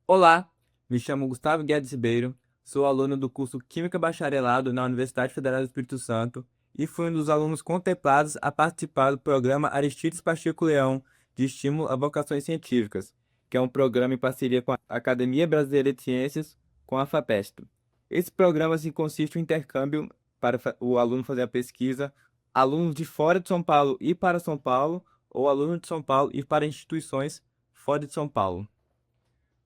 Olá, me chamo Gustavo Guedes Ribeiro, sou aluno do curso Química Bacharelado na Universidade Federal do Espírito Santo e fui um dos alunos contemplados a participar do programa Aristides Pacheco Leão de Estímulo a Vocações Científicas, que é um programa em parceria com a Academia Brasileira de Ciências com a FAPESP. Esse programa consiste em um intercâmbio para o aluno fazer a pesquisa, alunos de fora de São Paulo ir para São Paulo ou alunos de São Paulo ir para instituições fora de São Paulo.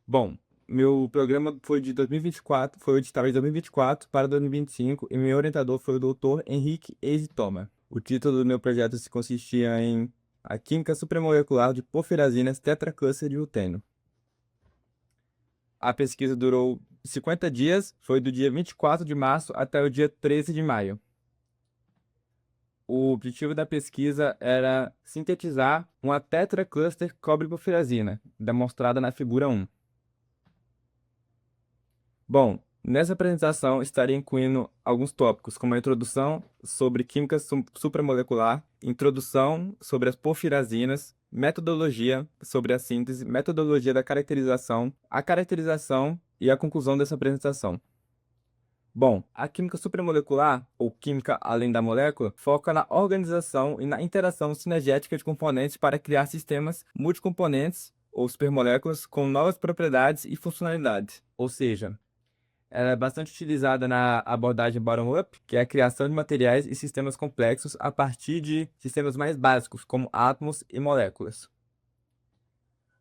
Bom, meu programa foi de 2024, foi editado de 2024 para 2025 e meu orientador foi o Dr. Henrique Eise Toma. O título do meu projeto se consistia em A Química Supramolecular de Porfirazinas Tetraclúster de Rutênio. A pesquisa durou 50 dias, foi do dia 24 de março até o dia 13 de maio. O objetivo da pesquisa era sintetizar uma tetracluster cobre-porfirazina, demonstrada na figura 1. Bom, nessa apresentação estarei incluindo alguns tópicos, como a introdução sobre química supramolecular, introdução sobre as porfirazinas, metodologia sobre a síntese, metodologia da caracterização, a caracterização e a conclusão dessa apresentação. Bom, a química supramolecular, ou química além da molécula, foca na organização e na interação sinergética de componentes para criar sistemas multicomponentes, ou supermoléculas, com novas propriedades e funcionalidades. Ou seja, ela é bastante utilizada na abordagem bottom-up, que é a criação de materiais e sistemas complexos a partir de sistemas mais básicos, como átomos e moléculas.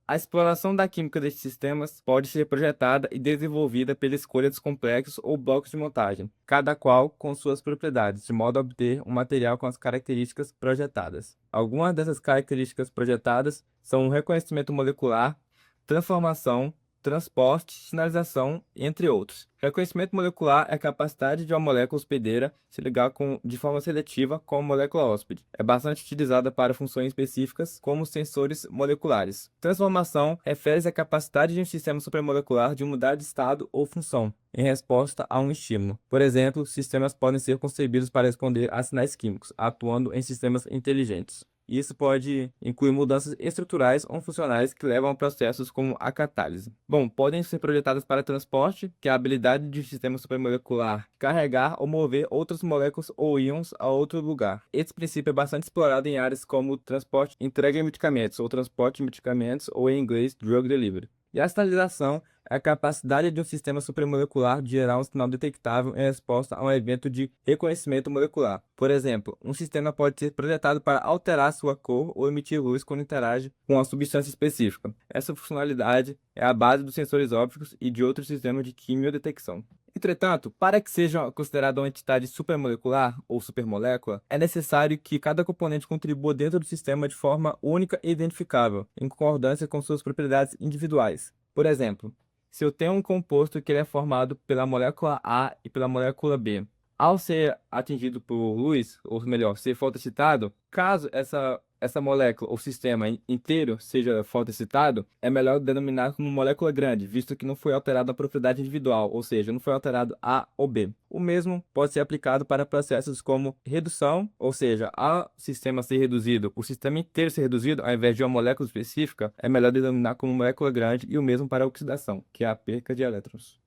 A exploração da química destes sistemas pode ser projetada e desenvolvida pela escolha dos complexos ou blocos de montagem, cada qual com suas propriedades, de modo a obter um material com as características projetadas. Algumas dessas características projetadas são o reconhecimento molecular, transformação, transporte, sinalização, entre outros. Reconhecimento molecular é a capacidade de uma molécula hospedeira se ligar de forma seletiva com a molécula hóspede. É bastante utilizada para funções específicas, como sensores moleculares. Transformação refere-se à capacidade de um sistema supramolecular de mudar de estado ou função em resposta a um estímulo. Por exemplo, sistemas podem ser concebidos para responder a sinais químicos, atuando em sistemas inteligentes. Isso pode incluir mudanças estruturais ou funcionais que levam a processos como a catálise. Bom, podem ser projetadas para transporte, que é a habilidade de um sistema supramolecular carregar ou mover outras moléculas ou íons a outro lugar. Esse princípio é bastante explorado em áreas como transporte, entrega de medicamentos, ou transporte de medicamentos, ou em inglês, drug delivery. E a sinalização é a capacidade de um sistema supramolecular de gerar um sinal detectável em resposta a um evento de reconhecimento molecular. Por exemplo, um sistema pode ser projetado para alterar sua cor ou emitir luz quando interage com uma substância específica. Essa funcionalidade é a base dos sensores ópticos e de outros sistemas de quimiodetecção. Entretanto, para que seja considerada uma entidade supramolecular ou supermolécula, é necessário que cada componente contribua dentro do sistema de forma única e identificável, em concordância com suas propriedades individuais. Por exemplo, se eu tenho um composto que ele é formado pela molécula A e pela molécula B, ao ser atingido por luz, ou melhor, ser fotocitado, caso essa molécula ou sistema inteiro seja fotocitado, é melhor denominar como molécula grande, visto que não foi alterada a propriedade individual, ou seja, não foi alterado A ou B. O mesmo pode ser aplicado para processos como redução, ou seja, ao sistema ser reduzido, o sistema inteiro ser reduzido, ao invés de uma molécula específica, é melhor denominar como molécula grande, e o mesmo para a oxidação, que é a perca de elétrons.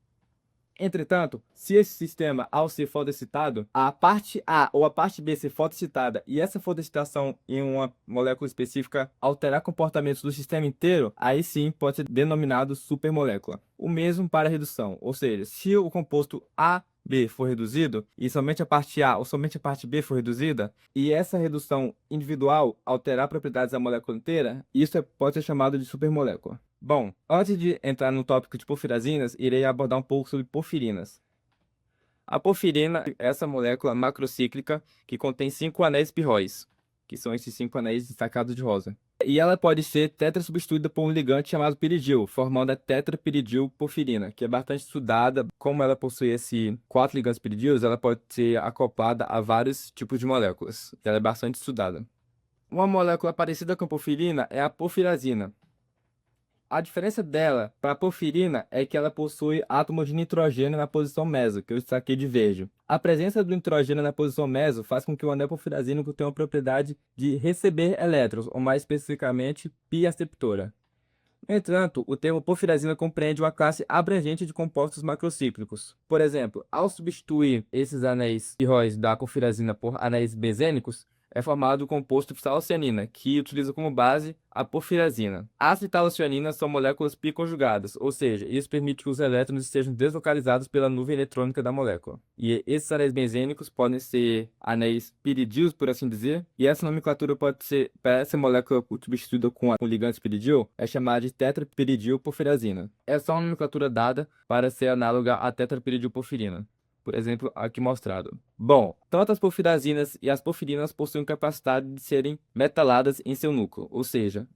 Entretanto, se esse sistema, ao ser fotocitado, a parte A ou a parte B ser fotocitada e essa fotocitação em uma molécula específica alterar comportamentos do sistema inteiro, aí sim pode ser denominado supermolécula. O mesmo para a redução, ou seja, se o composto A B for reduzido e somente a parte A ou somente a parte B for reduzida, e essa redução individual alterar propriedades da molécula inteira, isso pode ser chamado de supermolécula. Bom, antes de entrar no tópico de porfirazinas, irei abordar um pouco sobre porfirinas. A porfirina é essa molécula macrocíclica que contém 5 anéis pirróis, que são esses 5 anéis destacados de rosa. E ela pode ser tetrasubstituída por um ligante chamado piridil, formando a tetrapiridilporfirina, que é bastante estudada. Como ela possui esses 4 ligantes piridils, ela pode ser acoplada a vários tipos de moléculas. Ela é bastante estudada. Uma molécula parecida com a porfirina é a porfirazina. A diferença dela para a porfirina é que ela possui átomos de nitrogênio na posição meso, que eu destaquei de verde. A presença do nitrogênio na posição meso faz com que o anel porfirazínico tenha a propriedade de receber elétrons, ou mais especificamente, pi aceptora. No entanto, o termo porfirazina compreende uma classe abrangente de compostos macrocíclicos. Por exemplo, ao substituir esses anéis pirróis da porfirazina por anéis benzênicos, é formado o composto phthalocianina, que utiliza como base a porfirazina. As phthalocianinas são moléculas biconjugadas, ou seja, isso permite que os elétrons estejam deslocalizados pela nuvem eletrônica da molécula. E esses anéis benzênicos podem ser anéis piridídeos, por assim dizer, e essa nomenclatura pode ser, para essa molécula substituída com o ligante piridil, é chamada de tetrapiridilporfirazina. Essa é uma nomenclatura dada para ser análoga à tetrapiridilporfirina. Por exemplo, aqui mostrado. Bom, tanto as porfirazinas e as porfirinas possuem capacidade de serem metaladas em seu núcleo, ou seja,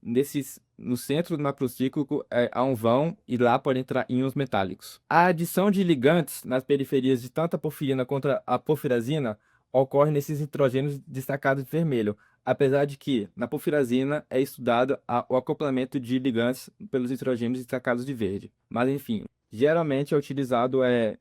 no centro do macrocíclico há um vão e lá podem entrar íons metálicos. A adição de ligantes nas periferias de tanto a porfirina quanto a porfirazina ocorre nesses nitrogênios destacados de vermelho, apesar de que na porfirazina é estudado o acoplamento de ligantes pelos nitrogênios destacados de verde. Mas enfim, geralmente é utilizado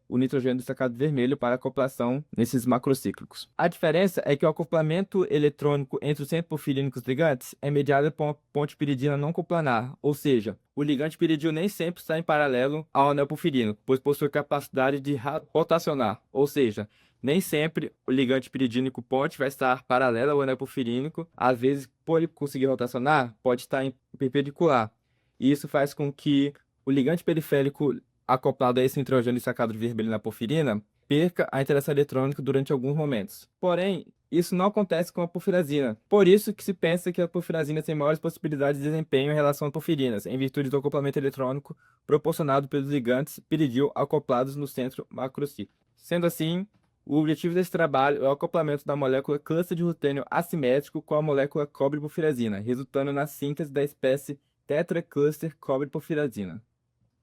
o nitrogênio destacado de vermelho para acoplação nesses macrocíclicos. A diferença é que o acoplamento eletrônico entre os centros porfirínicos ligantes é mediado por uma ponte piridina não coplanar, ou seja, o ligante piridil nem sempre está em paralelo ao anel porfirínico, pois possui capacidade de rotacionar, ou seja, nem sempre o ligante piridínico ponte vai estar paralelo ao anel porfirínico. Às vezes, por ele conseguir rotacionar, pode estar em perpendicular. E isso faz com que o ligante periférico acoplado a esse nitrogênio destacado de vermelho na porfirina perca a interação eletrônica durante alguns momentos. Porém, isso não acontece com a porfirazina. Por isso que se pensa que a porfirazina tem maiores possibilidades de desempenho em relação às porfirinas, em virtude do acoplamento eletrônico proporcionado pelos ligantes piridil acoplados no centro macrocíclico. Sendo assim, o objetivo desse trabalho é o acoplamento da molécula cluster de rutênio assimétrico com a molécula cobre-porfirazina, resultando na síntese da espécie tetracluster cobre-porfirazina.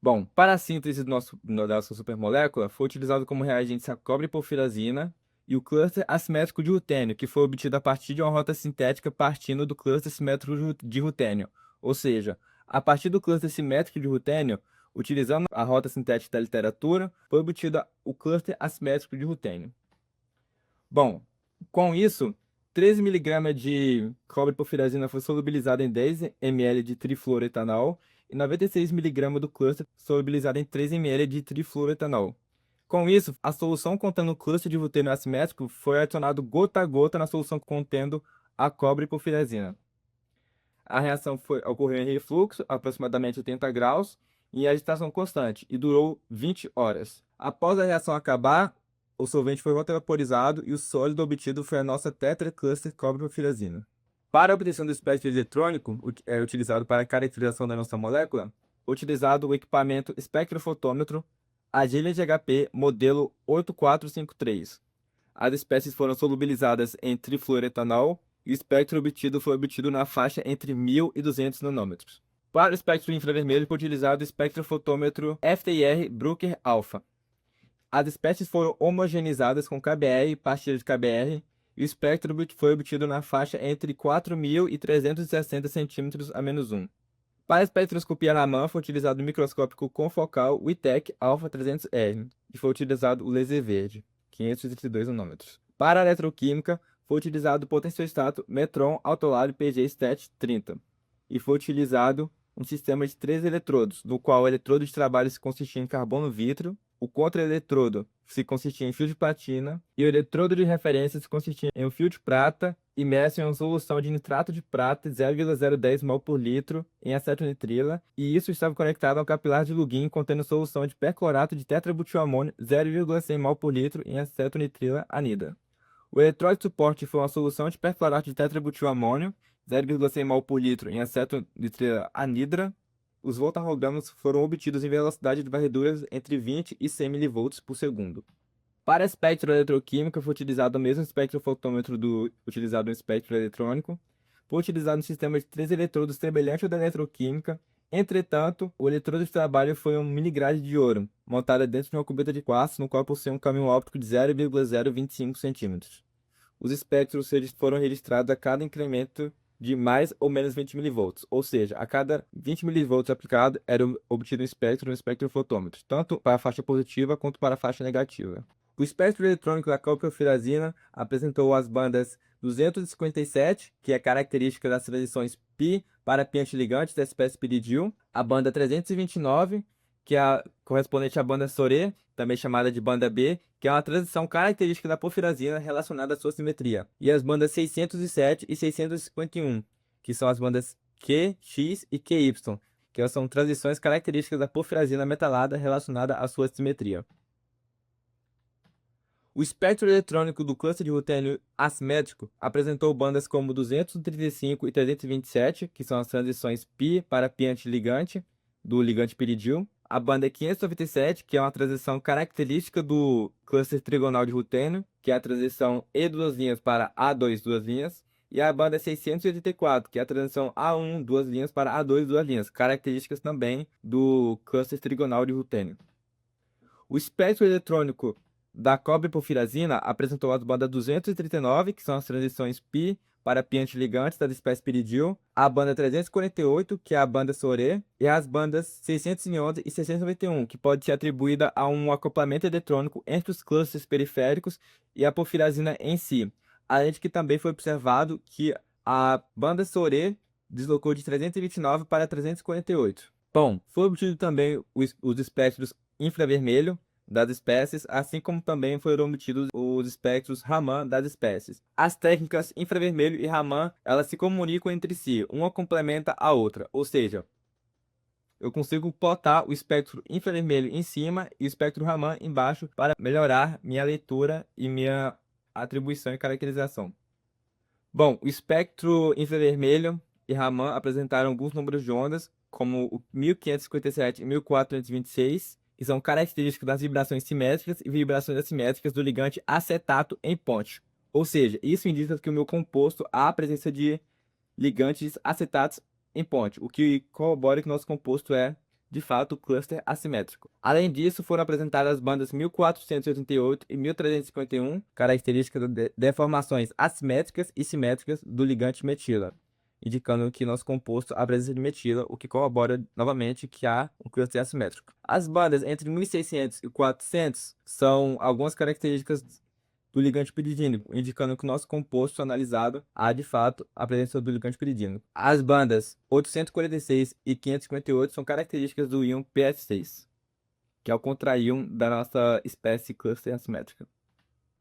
Bom, para a síntese da nossa supermolécula, foi utilizado como reagentes a cobre-porfirazina e o cluster assimétrico de rutênio, que foi obtido a partir de uma rota sintética partindo do cluster simétrico de rutênio. Ou seja, a partir do cluster simétrico de rutênio, utilizando a rota sintética da literatura, foi obtido o cluster assimétrico de rutênio. Bom, com isso, 13 mg de cobre-porfirazina foi solubilizado em 10 ml de trifluoroetanol e 96 mg do cluster solubilizado em 3 ml de trifluoroetanol. Com isso, a solução contendo o cluster de rutênio assimétrico foi adicionado gota a gota na solução contendo a cobre-porfirazina. A reação ocorreu em refluxo, aproximadamente 80 graus, em agitação constante, e durou 20 horas. Após a reação acabar, o solvente foi vaporizado e o sólido obtido foi a nossa tetracluster cobre-porfirazina. Para a obtenção do espectro eletrônico, utilizado para a caracterização da nossa molécula, utilizado o equipamento espectrofotômetro Agilent HP modelo 8453. As espécies foram solubilizadas em trifluoroetanol e o espectro obtido foi obtido na faixa entre 1.000 e 200 nanômetros. Para o espectro infravermelho foi utilizado o espectrofotômetro FTIR Bruker Alpha. As espécies foram homogeneizadas com KBr e pastilha de KBr e o espectro foi obtido na faixa entre 4.000 e 360 cm/-1. Para a espectroscopia Raman foi utilizado o microscópio confocal WITEC Alpha 300R e foi utilizado o laser verde, 532 nanômetros. Para a eletroquímica foi utilizado o potenciostato Metron Autolab PG Stat 30 e foi utilizado um sistema de 3 eletrodos, no qual o eletrodo de trabalho se consistia em carbono vítreo, o contra-eletrodo se consistia em fio de platina e o eletrodo de referência se consistia em um fio de prata imerso em uma solução de nitrato de prata 0,010 mol por litro em acetonitrila, e isso estava conectado ao capilar de Lugin contendo solução de perclorato de tetrabutilamônio 0,100 mol por litro em acetonitrila anida. O eletrodo de suporte foi uma solução de perclorato de tetrabutilamônio 0,100 mol por litro em acetonitrila anidra. Os voltarogramas foram obtidos em velocidade de varreduras entre 20 e 100 mV por segundo. Para a espectroeletroquímica, foi utilizado o mesmo espectrofotômetro utilizado no espectro eletrônico. Foi utilizado um sistema de 3 eletrodos semelhante ao da eletroquímica. Entretanto, o eletrodo de trabalho foi um minigrade de ouro, montada dentro de uma cubeta de quartzo, no qual possui um caminho óptico de 0,025 cm. Os espectros foram registrados a cada incremento de mais ou menos 20 mV, ou seja, a cada 20 mV aplicado era obtido um espectro no espectrofotômetro, tanto para a faixa positiva quanto para a faixa negativa. O espectro eletrônico da coprofirazina apresentou as bandas 257, que é característica das transições pi para pi antiligantes da espécie piridil, a banda 329, que é a correspondente à banda Sorê, também chamada de banda B, que é uma transição característica da porfirazina relacionada à sua simetria, e as bandas 607 e 651, que são as bandas Q, X e QY, que são transições características da porfirazina metalada relacionada à sua simetria. O espectro eletrônico do cluster de rutênio assimétrico apresentou bandas como 235 e 327, que são as transições π para π antiligante do ligante piridil. A banda 597, que é uma transição característica do cluster trigonal de rutênio, que é a transição E duas linhas para A2 duas linhas. E a banda 684, que é a transição A1 duas linhas para A2 duas linhas, características também do cluster trigonal de rutênio. O espectro eletrônico da cobre-porfirazina apresentou as bandas 239, que são as transições π para π antiligantes da espécie piridil, a banda 348, que é a banda Sorê, e as bandas 611 e 691, que pode ser atribuída a um acoplamento eletrônico entre os clusters periféricos e a porfirazina em si, além de que também foi observado que a banda Sorê deslocou de 329 para 348. Bom, foi obtido também os espectros infravermelho das espécies, assim como também foram obtidos os espectros Raman das espécies. As técnicas infravermelho e Raman, elas se comunicam entre si, uma complementa a outra, ou seja, eu consigo plotar o espectro infravermelho em cima e o espectro Raman embaixo para melhorar minha leitura e minha atribuição e caracterização. Bom, o espectro infravermelho e Raman apresentaram alguns números de ondas, como o 1557 e 1426, que são características das vibrações simétricas e vibrações assimétricas do ligante acetato em ponte. Ou seja, isso indica que o meu composto há a presença de ligantes acetatos em ponte, o que corrobora que nosso composto é, de fato, cluster assimétrico. Além disso, foram apresentadas as bandas 1488 e 1351, características de deformações assimétricas e simétricas do ligante metila, indicando que nosso composto há presença de metila, o que corrobora novamente que há um cluster assimétrico. As bandas entre 1600 e 400 são algumas características do ligante piridínico, indicando que o nosso composto analisado há de fato a presença do ligante piridínico. As bandas 846 e 558 são características do íon PS6, que é o contraíon da nossa espécie cluster assimétrica.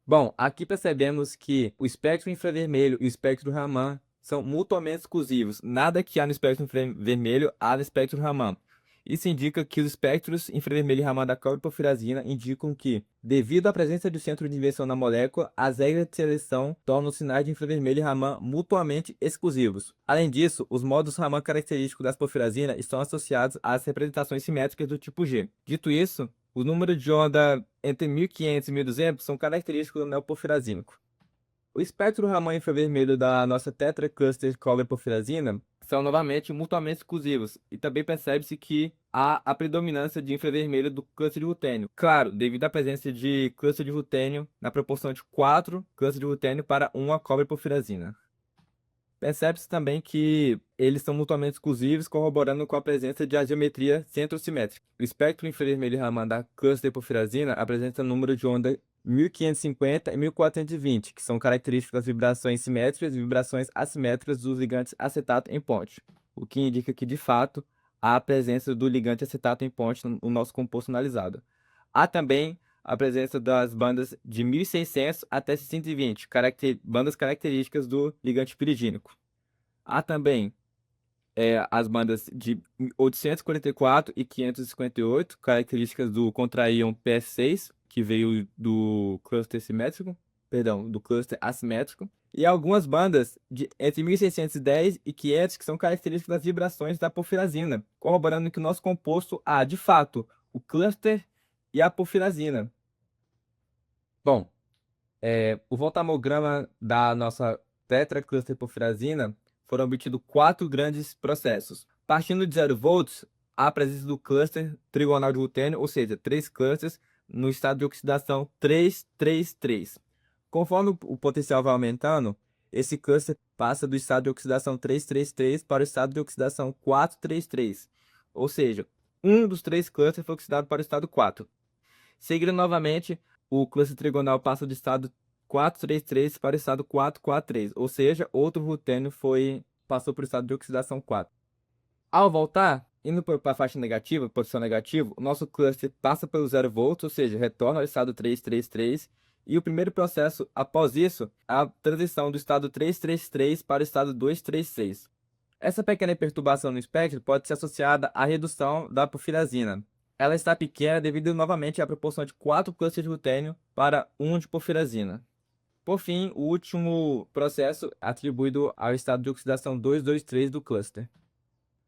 Bom, aqui percebemos que o espectro infravermelho e o espectro Raman são mutuamente exclusivos. Nada que há no espectro infravermelho há no espectro Raman. Isso indica que os espectros infravermelho e Raman da cobre-porfirazina indicam que, devido à presença de centro de inversão na molécula, as regras de seleção tornam os sinais de infravermelho e Raman mutuamente exclusivos. Além disso, os modos Raman característicos das porfirazinas estão associados às representações simétricas do tipo G. Dito isso, o número de onda entre 1500 e 1200 são característicos do neoporfirazínico. O espectro Raman infravermelho da nossa tetracluster cobre-porfirazina são novamente mutuamente exclusivos, e também percebe-se que há a predominância de infravermelho do cluster de rutênio. Claro, devido à presença de cluster de rutênio na proporção de 4 clusters de rutênio para 1 cobre-porfirazina. Percebe-se também que eles são mutuamente exclusivos, corroborando com a presença de geometria centrosimétrica. O espectro infravermelho Raman da cluster porfirazina apresenta número de onda 1550 e 1420, que são características das vibrações simétricas e vibrações assimétricas dos ligantes acetato em ponte, o que indica que, de fato, há a presença do ligante acetato em ponte no nosso composto analisado. Há também a presença das bandas de 1600 até 620, bandas características do ligante piridínico. Há também as bandas de 844 e 558, características do contraíon PS6, que veio do cluster simétrico, perdão, do cluster assimétrico, e algumas bandas entre 1610 e 500, que são características das vibrações da porfirazina, corroborando que o nosso composto há, de fato, o cluster e a porfirazina. Bom, o voltammograma da nossa tetracluster porfirazina foram obtidos 4 grandes processos. Partindo de 0 volts, há a presença do cluster trigonal de rutênio, ou seja, 3 clusters no estado de oxidação 333. Conforme o potencial vai aumentando, esse cluster passa do estado de oxidação 333 para o estado de oxidação 433. Ou seja, um dos 3 clusters foi oxidado para o estado 4. Seguindo novamente, o cluster trigonal passa do estado 433 para o estado 443, ou seja, outro rutênio passou para o estado de oxidação 4. Ao voltar, indo para a faixa negativa, posição negativa, o nosso cluster passa pelo 0 volts, ou seja, retorna ao estado 333, e o primeiro processo após isso é a transição do estado 333 para o estado 236. Essa pequena perturbação no espectro pode ser associada à redução da porfirazina. Ela está pequena devido novamente à proporção de 4 clusters de rutênio para 1 de porfirazina. Por fim, o último processo atribuído ao estado de oxidação 223 do cluster.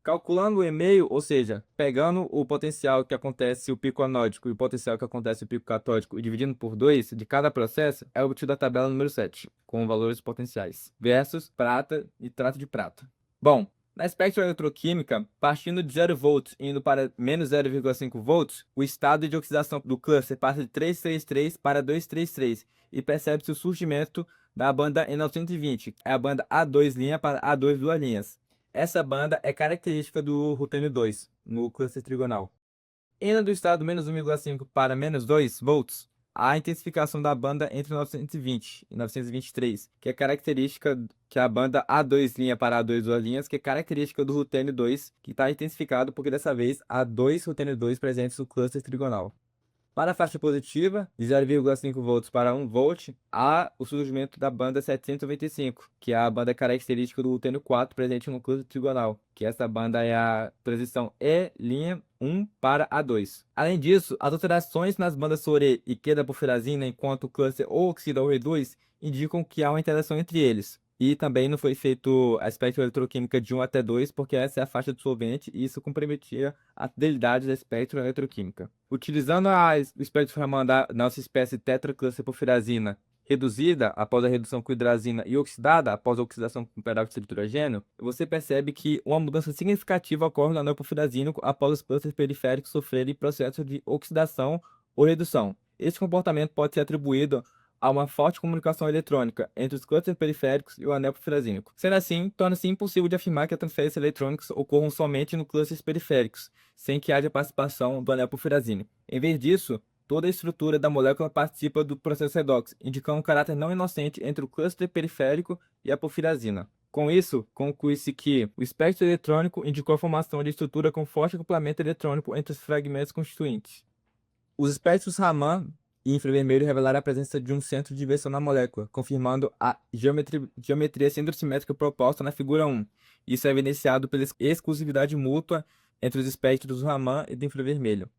Calculando o e-mail, ou seja, pegando o potencial que acontece o pico anódico e o potencial que acontece o pico catódico e dividindo por 2 de cada processo, é obtida a tabela número 7, com valores potenciais, versus prata e nitrato de prata. Bom, na espectroeletroquímica, partindo de 0 volts e indo para menos 0,5 volts, o estado de oxidação do cluster passa de 333 para 233 e percebe-se o surgimento da banda E920, é a banda A2' para A2 duas linhas. Essa banda é característica do rutênio 2, no cluster trigonal. Indo do estado menos 1,5 para menos 2 volts, há a intensificação da banda entre 920 e 923, que é característica que a banda A2' para A2 duas linhas, que é característica do rutênio 2, que está intensificado porque dessa vez há 2 rutênio 2 presentes no cluster trigonal. Para a faixa positiva, de 0,5 volts para 1 volt, há o surgimento da banda 795, que é a banda característica do rutênio 4 presente no cluster trigonal, que essa banda é a transição E'1 para A2. Além disso, as alterações nas bandas SORE e Q da porfirazina enquanto o cluster ou oxida ou reduz indicam que há uma interação entre eles. E também não foi feito a espectroeletroquímica de 1 até 2, porque essa é a faixa do solvente e isso comprometia a fidelidade da espectroeletroquímica. Utilizando o espectro Raman da nossa espécie tetracluster porfirazina reduzida após a redução com hidrazina e oxidada após a oxidação com peróxido de hidrogênio, você percebe que uma mudança significativa ocorre no anel porfirazínico após os clusters periféricos sofrerem processo de oxidação ou redução. Esse comportamento pode ser atribuído há uma forte comunicação eletrônica entre os clusters periféricos e o anel porfirazínico. Sendo assim, torna-se impossível de afirmar que as transferências eletrônicas ocorram somente nos clusters periféricos, sem que haja participação do anel porfirazínico. Em vez disso, toda a estrutura da molécula participa do processo redox, indicando um caráter não inocente entre o cluster periférico e a porfirazina. Com isso, conclui-se que o espectro eletrônico indicou a formação de estrutura com forte acoplamento eletrônico entre os fragmentos constituintes. Os espectros Raman e infravermelho revelaram a presença de um centro de inversão na molécula, confirmando a geometria centrosimétrica proposta na figura 1. Isso é evidenciado pela exclusividade mútua entre os espectros Raman e do infravermelho.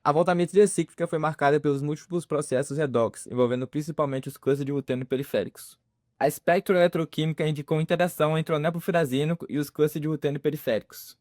A voltametria cíclica foi marcada pelos múltiplos processos redox, envolvendo principalmente os clusters de rutênio periféricos. A espectroeletroquímica indicou interação entre o anel porfirazínico e os clusters de rutênio periféricos.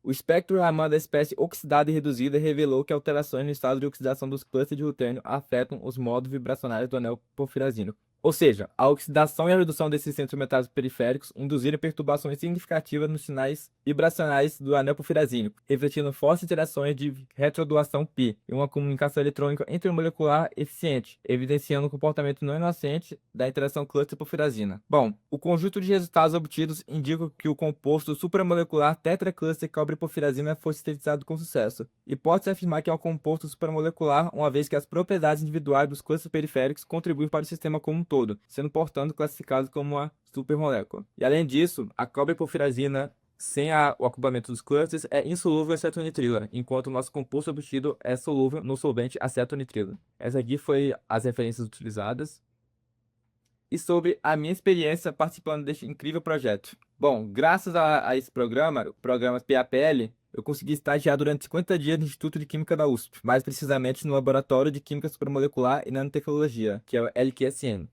O espectro Raman da espécie oxidada e reduzida revelou que alterações no estado de oxidação dos clusters de rutênio afetam os modos vibracionais do anel porfirazínico. Ou seja, a oxidação e a redução desses centros metálicos periféricos induziram perturbações significativas nos sinais vibracionais do anel porfirazínico, refletindo fortes interações de retrodoação π e uma comunicação eletrônica intermolecular eficiente, evidenciando o comportamento não inocente da interação cluster-porfirazina. Bom, o conjunto de resultados obtidos indica que o composto supramolecular tetracluster cobre-porfirazina foi sintetizado com sucesso, e pode-se afirmar que é um composto supramolecular, uma vez que as propriedades individuais dos clusters periféricos contribuem para o sistema como um todo, sendo, portanto, classificado como uma supermolécula. E além disso, a cobre-porfirazina sem o acoplamento dos clusters é insolúvel em acetonitrila, enquanto o nosso composto obtido é solúvel no solvente acetonitrila. Essa aqui foi as referências utilizadas. E sobre a minha experiência participando deste incrível projeto. Bom, graças a esse programa, o programa PAPL, eu consegui estagiar durante 50 dias no Instituto de Química da USP, mais precisamente no Laboratório de Química Supramolecular e Nanotecnologia, que é o LQSN.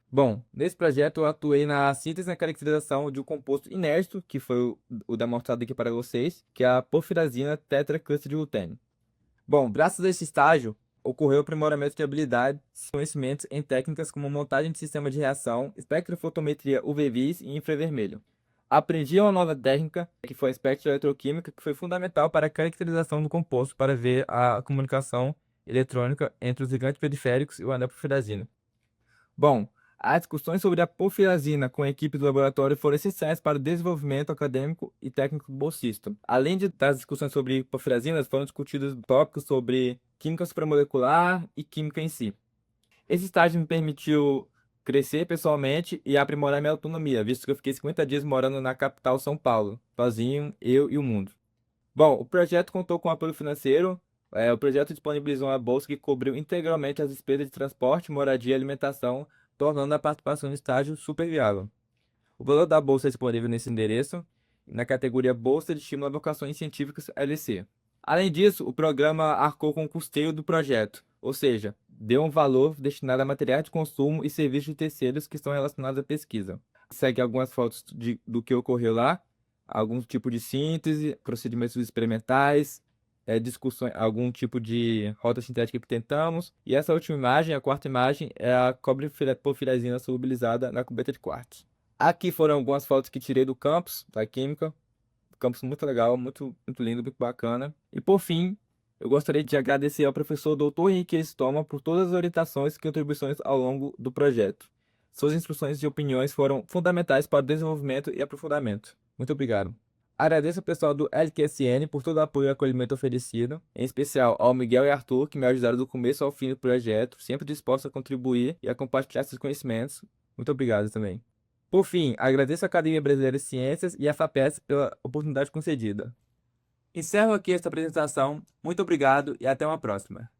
Bom, nesse projeto eu atuei na síntese e na caracterização de um composto inército, que foi o demonstrado aqui para vocês, que é a porfirazina tetracluster de rutênio. Bom, graças a esse estágio, ocorreu o aprimoramento de habilidades e conhecimentos em técnicas como montagem de sistema de reação, espectrofotometria UV-Vis e infravermelho. Aprendi uma nova técnica, que foi a espectroeletroquímica, que foi fundamental para a caracterização do composto para ver a comunicação eletrônica entre os ligantes periféricos e o anel porfirazina. Bom, as discussões sobre a porfirazina com a equipe do laboratório foram essenciais para o desenvolvimento acadêmico e técnico do bolsista. Além das discussões sobre porfirazina, foram discutidos tópicos sobre química supramolecular e química em si. Esse estágio me permitiu crescer pessoalmente e aprimorar minha autonomia, visto que eu fiquei 50 dias morando na capital São Paulo, sozinho, eu e o mundo. Bom, o projeto contou com apoio financeiro. O projeto disponibilizou uma bolsa que cobriu integralmente as despesas de transporte, moradia e alimentação, tornando a participação no estágio super viável. O valor da bolsa é disponível nesse endereço, na categoria Bolsa de Estímulo a Vocações Científicas LC. Além disso, o programa arcou com o custeio do projeto, ou seja, deu um valor destinado a materiais de consumo e serviços de terceiros que estão relacionados à pesquisa. Segue algumas fotos do que ocorreu lá, algum tipo de síntese, procedimentos experimentais, discussões, algum tipo de rota sintética que tentamos. E essa última imagem, a quarta imagem, é a porfirazina solubilizada na cubeta de quartzo. Aqui foram algumas fotos que tirei do campus da Química. Campus muito legal, muito lindo, muito bacana. E por fim, eu gostaria de agradecer ao professor Dr. Henrique Estoma por todas as orientações e contribuições ao longo do projeto. Suas instruções e opiniões foram fundamentais para o desenvolvimento e aprofundamento. Muito obrigado. Agradeço ao pessoal do LQSN por todo o apoio e acolhimento oferecido, em especial ao Miguel e Arthur, que me ajudaram do começo ao fim do projeto, sempre dispostos a contribuir e a compartilhar seus conhecimentos. Muito obrigado também. Por fim, agradeço à Academia Brasileira de Ciências e à FAPESP pela oportunidade concedida. Encerro aqui esta apresentação. Muito obrigado e até uma próxima.